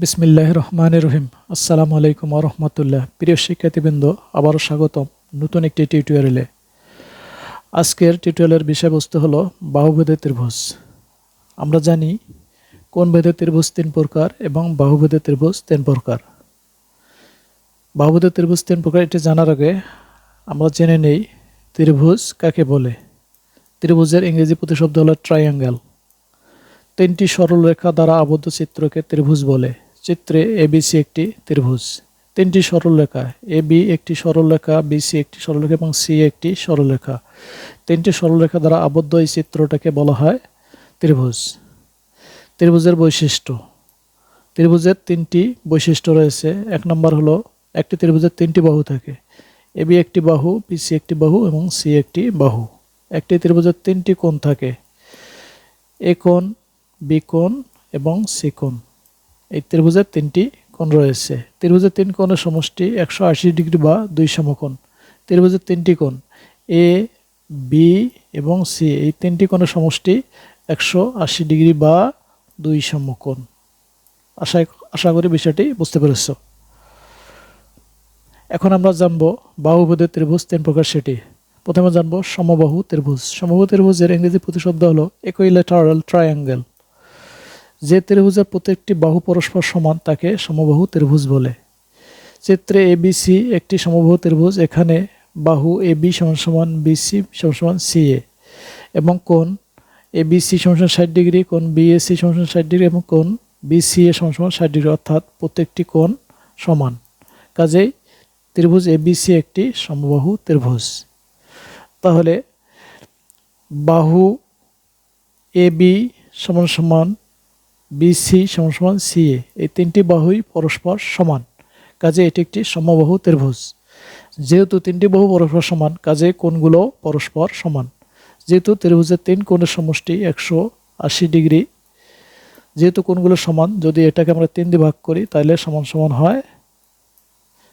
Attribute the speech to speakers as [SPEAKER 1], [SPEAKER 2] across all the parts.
[SPEAKER 1] বিসমিল্লাহির রহমানির রহিম। আসসালামু আলাইকুম ওয়া রাহমাতুল্লাহ। প্রিয় শিক্ষার্থীবৃন্দ, আবারও স্বাগতম নতুন একটি টিউটোরিয়ালে। আজকের টিউটোরিয়ালের বিষয়বস্তু হলো বাহুভেদের ত্রিভুজ। আমরা জানি কোণ ভেদের ত্রিভুজ তিন প্রকার এবং বাহুভেদের ত্রিভুজ তিন প্রকার। বাহুভেদের ত্রিভুজ তিন প্রকার এটি জানার আগে আমরা জেনে নেই ত্রিভুজ কাকে বলে। ত্রিভুজের ইংরেজি প্রতিশব্দ হলো ট্রায়াঙ্গেল। তিনটি সরল রেখা দ্বারা আবদ্ধ চিত্রকে ত্রিভুজ বলে। চিত্রে এবিসি একটি ত্রিভুজ। তিনটি সরলরেখা এবি একটি সরলরেখা, বিসি একটি সরলরেখা এবং সি একটি সরলরেখা। তিনটি সরলরেখা দ্বারা আবদ্ধ এই চিত্রটাকে বলা হয় ত্রিভুজ। ত্রিভুজের বৈশিষ্ট্য। ত্রিভুজের তিনটি বৈশিষ্ট্য রয়েছে। এক নম্বর হলো একটি ত্রিভুজের তিনটি বাহু থাকে। এবি একটি বাহু, বিসি একটি বাহু এবং সি একটি বাহু। একটি ত্রিভুজের তিনটি কোণ থাকে, এ কোণ, বি কোণ এবং সি কোণ। এই ত্রিভুজের তিনটি কোণ রয়েছে। ত্রিভুজের তিন কোণের সমষ্টি 180 ডিগ্রি বা দুই সমকোণ। ত্রিভুজের তিনটি কোণ এ, বি এবং সি, এই তিনটি কোণের সমষ্টি 180 ডিগ্রি বা দুই সমকোণ। আশা করি বিষয়টি বুঝতে পেরেছ। এখন আমরা জানব বাহুভেদের ত্রিভুজ তিন প্রকার সেটি। প্রথমে জানব সমবাহু ত্রিভুজ। সমবাহু ত্রিভুজের ইংরেজি প্রতিশব্দ হলো ইকুইল্যাটারাল ট্রায়াঙ্গেল। যে ত্রিভুজের প্রত্যেকটি বাহু পরস্পর সমান তাকে সমবাহু ত্রিভুজ বলে। চিত্রে এবিসি একটি সমবাহু ত্রিভুজ। এখানে বাহু এবি সমান বিসি সমান সিএ এবং কোণ এবিসি সমান 60 ডিগ্রি, কোণ বিএসি সমান 60 ডিগ্রি এবং কোণ বিসিএ সমান 60 ডিগ্রি, অর্থাৎ প্রত্যেকটি কোণ সমান। কাজেই ত্রিভুজ এবিসি একটি সমবাহু ত্রিভুজ। তাহলে বাহু এবি সমান বিসি সমান সিএ, এই তিনটি বাহুই পরস্পর সমান, কাজে এটি একটি সমবাহু ত্রিভুজ। যেহেতু তিনটি বাহু পরস্পর সমান, কাজে কোণগুলো পরস্পর সমান। যেহেতু ত্রিভুজের তিন কোণের সমষ্টি 180 ডিগ্রি, যেহেতু কোণগুলো সমান, যদি এটাকে আমরা 3 দিয়ে ভাগ করি তাহলে সমান সমান হয়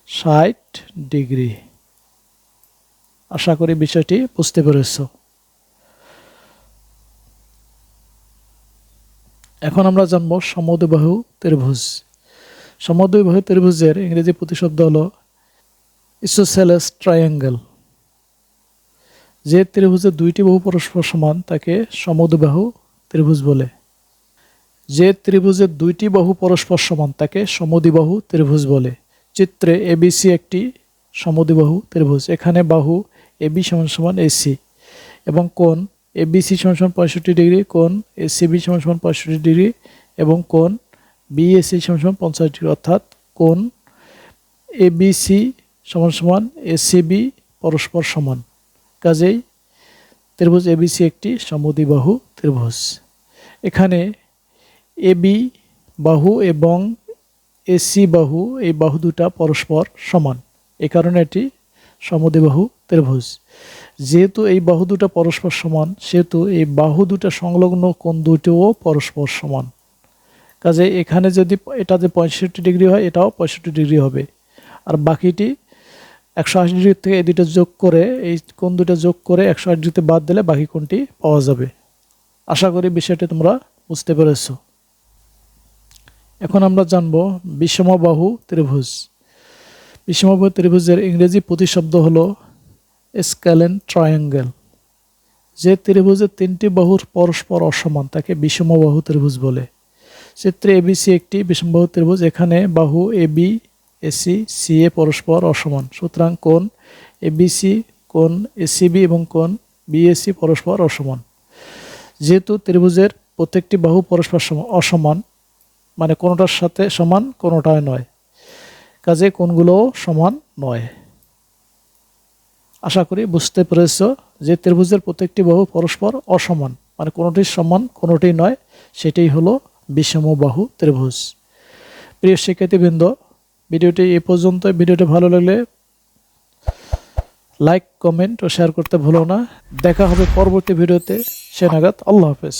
[SPEAKER 1] 60 ডিগ্রি। আশা করি বিষয়টি বুঝতে পেরেছ। এখন আমরা জানব সমদ্বিবাহু ত্রিভুজ। সমদ্বিবাহু ত্রিভুজের ইংরেজি প্রতিশব্দ হলো ইসোসেলেস ট্রায়াঙ্গেল। যে ত্রিভুজের দুইটি বাহু পরস্পর সমান তাকে সমদ্বিবাহু ত্রিভুজ বলে। যে ত্রিভুজের দুইটি বাহু পরস্পর সমান তাকে সমদ্বিবাহু ত্রিভুজ বলে। চিত্রে এবিসি একটি সমদ্বিবাহু ত্রিভুজ। এখানে বাহু এবি সমান এসি এবং কোণ এবিসি সমান 65 ডিগ্রি, কোণ এসিবি সমান 65 ডিগ্রি এবং কোণ বিএসি সমান 50 ডিগ্রি, অর্থাৎ কোণ এবিসি সমান এসিবি পরস্পর সমান। কাজেই ত্রিভুজ এবিসি একটি সমদ্বিবাহু ত্রিভুজ। এখানে এবি বাহু এবং এসি বাহু, এই বাহু দুটা পরস্পর সমান, এ কারণে এটি সমদ্বিবাহু ত্রিভুজ। যেহেতু এই বাহু দুটা পরস্পর সমান, সেহেতু এই বাহু দুটা সংলগ্ন কোণ দুটিও পরস্পর সমান। কাজে এখানে যদি এটা যে 65 ডিগ্রি হয়, এটাও 65 ডিগ্রি হবে। আর বাকিটি 180 ডিগ্রি থেকে এই দুটো যোগ করে, এই কোণ দুটো যোগ করে 180 ডিগ্রিতে বাদ দিলে বাকি কোণটি পাওয়া যাবে। আশা করি বিষয়টি তোমরা বুঝতে পেরেছ। এখন আমরা জানব বিষমবাহু ত্রিভুজ। বিষমবাহু ত্রিভুজের ইংরেজি প্রতিশব্দ হলো স্ক্যালেন ট্রায়াঙ্গেল। যে ত্রিভুজের তিনটি বাহুর পরস্পর অসমান তাকে বিষমবাহু ত্রিভুজ বলে। চিত্রে এবিসি একটি বিষমবাহু ত্রিভুজ। এখানে বাহু এবি, এসি, সিএ পরস্পর অসমান। সুতরাং কোণ এবিসি, কোণ এসিবি এবং কোণ বিএসি পরস্পর অসমান। যেহেতু ত্রিভুজের প্রত্যেকটি বাহু পরস্পর অসমান, মানে কোনোটার সাথে সমান কোনোটায় নয়, কাজে কোণগুলোও সমান নয়। আশা করি বুঝতে পেরেছ যে ত্রিভুজের প্রত্যেকটি বাহু পরস্পর অসমান, মানে কোনোটি সমান কোনোটি নয়, সেটাই হলো বিষমবাহু ত্রিভুজ। প্রিয় শিক্ষার্থীবৃন্দ, ভিডিওটি এ পর্যন্ত। ভিডিওটি ভালো লাগলে লাইক, কমেন্ট ও শেয়ার করতে ভুলো না। দেখা হবে পরবর্তী ভিডিওতে। সে নাগাদ আল্লাহ হাফেজ।